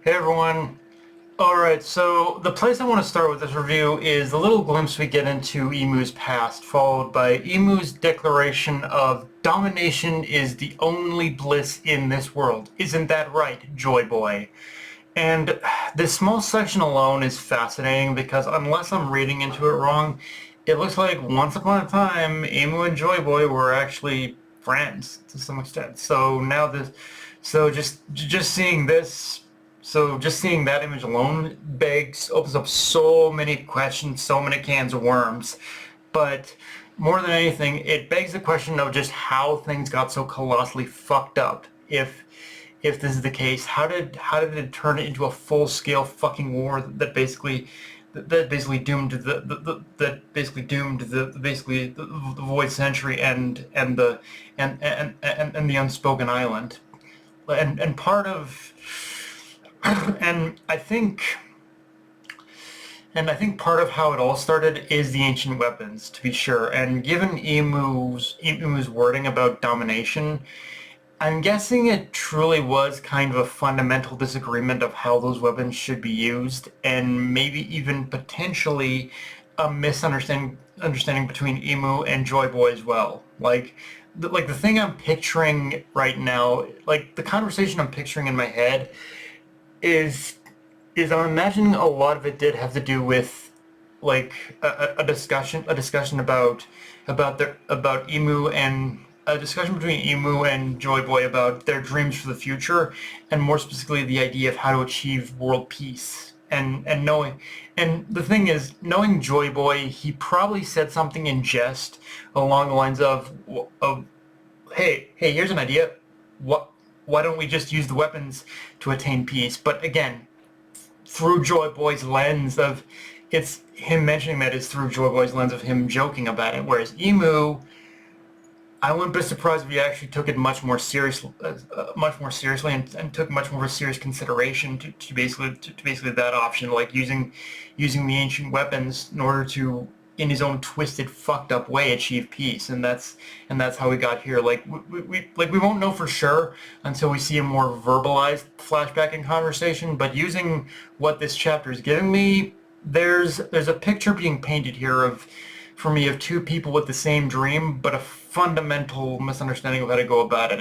Hey everyone. Alright, so the place I want to start with this review is the little glimpse we get into Emu's past, followed by Emu's declaration of domination is the only bliss in this world. Isn't that right, Joy Boy? And this small section alone is fascinating because unless I'm reading into it wrong, it looks like once upon a time, Emu and Joy Boy were actually friends to some extent. So just seeing this, so just seeing that image alone opens up so many questions, so many cans of worms. But more than anything, it begs the question of just how things got so colossally fucked up. If this is the case, how did it turn into a full-scale fucking war that basically doomed the Void Century and the Unspoken Island, and part of and I think part of how it all started is the ancient weapons, to be sure. And given Emu's wording about domination, I'm guessing it truly was kind of a fundamental disagreement of how those weapons should be used, and maybe even potentially a misunderstanding between Emu and Joy Boy as well. Like the thing I'm picturing right now, like the conversation I'm picturing in my head is I'm imagining a lot of it did have to do with like a discussion about Emu and a discussion between Emu and Joy Boy about their dreams for the future, and more specifically the idea of how to achieve world peace. And the thing is, knowing Joy Boy, he probably said something in jest along the lines of hey, here's an idea. What Why don't we just use the weapons to attain peace? But again, through Joy Boy's lens of it's him mentioning that is through Joy Boy's lens of him joking about it, whereas Emu, I wouldn't be surprised if he actually took it much more seriously, and took much more of a serious consideration to basically that option, like using the ancient weapons in order to, in his own twisted, fucked up way, achieve peace. And that's how we got here. We won't know for sure until we see a more verbalized flashback and conversation. But using what this chapter is giving me, there's a picture being painted here for me of two people with the same dream, but a fundamental misunderstanding of how to go about it.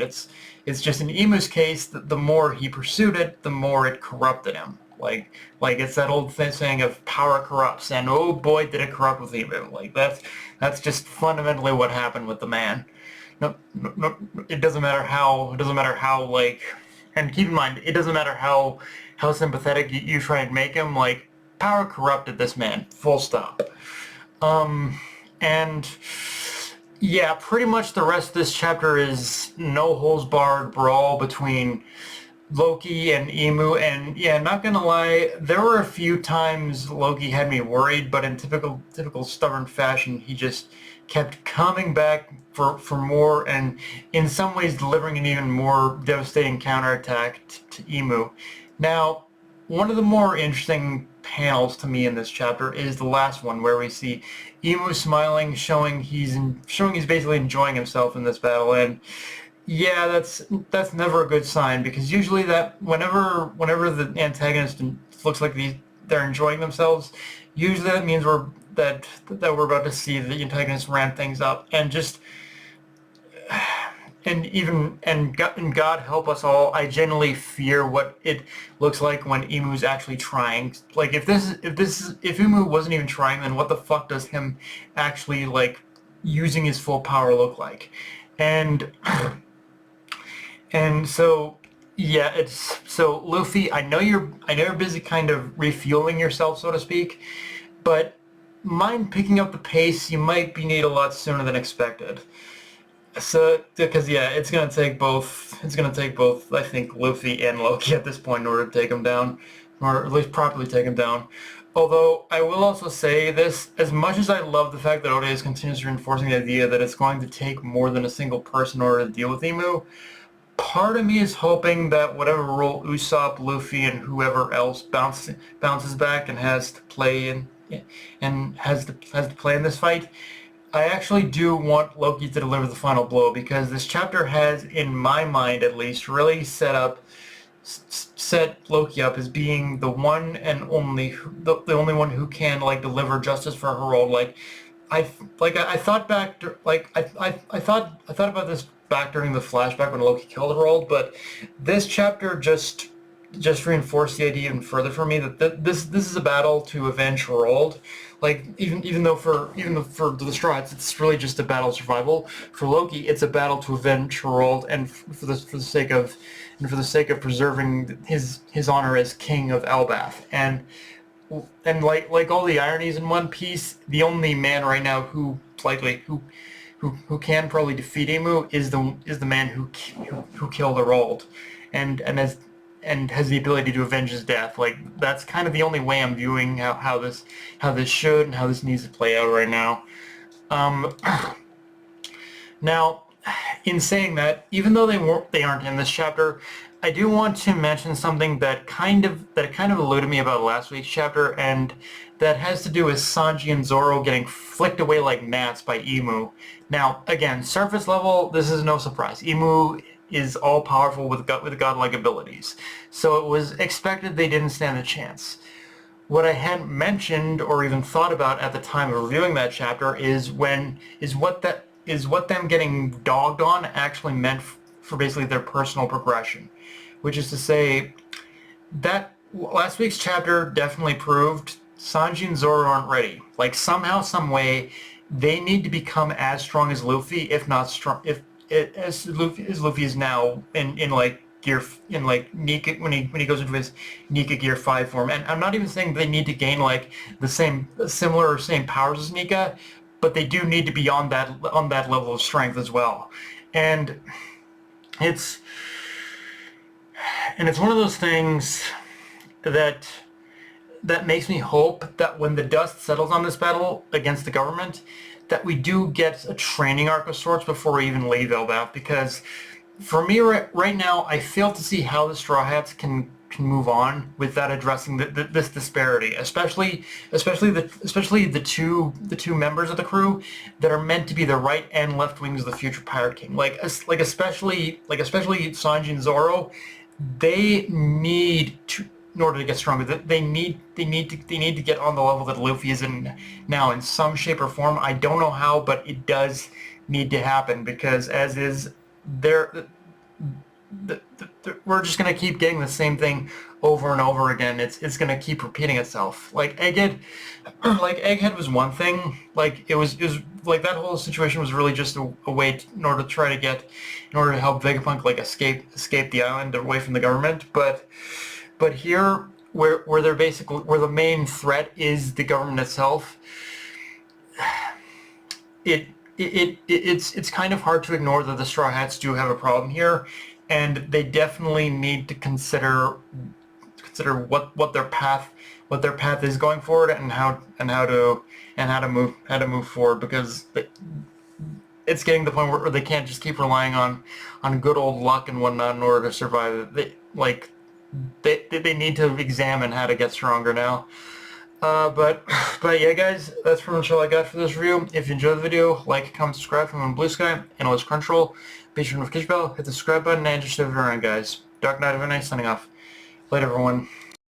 It's just in Emu's case, the more he pursued it, the more it corrupted him. Like it's that old saying of power corrupts, and oh boy, did it corrupt with Emu. Like that's just fundamentally what happened with the man. No, it doesn't matter how like, and keep in mind, it doesn't matter how sympathetic you try and make him. Like, power corrupted this man. Full stop. And yeah, pretty much the rest of this chapter is no holds barred brawl between Loki and Emu. And yeah, not gonna lie, there were a few times Loki had me worried, but in typical stubborn fashion, he just kept coming back for more, and in some ways delivering an even more devastating counterattack to Emu. Now, one of the more interesting panels to me in this chapter is the last one, where we see Emu smiling, showing he's basically enjoying himself in this battle. And yeah, that's never a good sign, because usually that whenever the antagonist looks like they're enjoying themselves, usually that means that we're about to see the antagonist ramp things up. And just and God help us all, I genuinely fear what it looks like when Emu's actually trying. Like, if Emu wasn't even trying, then what the fuck does him actually, like, using his full power look like? And so yeah, so Luffy, I know you're busy kind of refueling yourself, so to speak, but mind picking up the pace. You might be need a lot sooner than expected. So, because yeah, it's gonna take both. I think Luffy and Loki at this point in order to take him down, or at least properly take him down. Although I will also say this: as much as I love the fact that Oda is continuously reinforcing the idea that it's going to take more than a single person in order to deal with Emu, part of me is hoping that whatever role Usopp, Luffy, and whoever else bounces back and has to play in this fight, I actually do want Loki to deliver the final blow, because this chapter has, in my mind at least, really set up set Loki up as being the one and only, the only one who can like deliver justice for Herald. I thought back, I thought about this back during the flashback when Loki killed Herald, but this chapter just reinforced the idea even further for me that this is a battle to avenge Herald. Like even though for the Straw Hats, it's really just a battle of survival. For Loki, it's a battle to avenge Herald, and for the sake of preserving his honor as king of Elbath. And like all the ironies in One Piece, the only man right now who can probably defeat Emu is the man who killed Herald, and has the ability to avenge his death. Like that's kind of the only way I'm viewing how this should and how this needs to play out right now. Now, in saying that, even though they aren't in this chapter, I do want to mention something that kind of eluded me about last week's chapter, and that has to do with Sanji and Zoro getting flicked away like gnats by Emu. Now, again, surface level, this is no surprise. Emu is all-powerful with godlike abilities, so it was expected they didn't stand a chance. What I hadn't mentioned or even thought about at the time of reviewing that chapter is what them getting dogged on actually meant for basically their personal progression, which is to say that last week's chapter definitely proved Sanji and Zoro aren't ready. Like somehow, some way, they need to become as strong as Luffy, if not strong, as Luffy is now in like gear, in like Nika, when he goes into his Nika Gear 5 form. And I'm not even saying they need to gain like the similar or same powers as Nika, but they do need to be on that level of strength as well. And it's one of those things that makes me hope that when the dust settles on this battle against the government, that we do get a training arc of sorts before we even leave Elbath. Because for me right now, I fail to see how the Straw Hats can move on without addressing this disparity, especially the two members of the crew that are meant to be the right and left wings of the future Pirate King. Especially Sanji and Zoro, they need to, in order to get stronger, they need to get on the level that Luffy is in now in some shape or form. I don't know how, but it does need to happen, because as is we're just gonna keep getting the same thing over and over again. It's gonna keep repeating itself. Like Egghead was one thing. Like it was like that whole situation was really just a way in order to help Vegapunk like escape the island away from the government. But here, where the main threat is the government itself, it's kind of hard to ignore that the Straw Hats do have a problem here, and they definitely need to consider what their path is going forward, and how to move forward, because it's getting to the point where they can't just keep relying on good old luck and whatnot in order to survive. They need to examine how to get stronger now. But yeah, guys, that's pretty much all I got for this review. If you enjoyed the video, like, comment, subscribe from Blue Sky, Analyst Crunchyroll. Be sure to notification bell, hit the subscribe button, and just share it around, guys. Dark Knight of Night signing off. Later, everyone.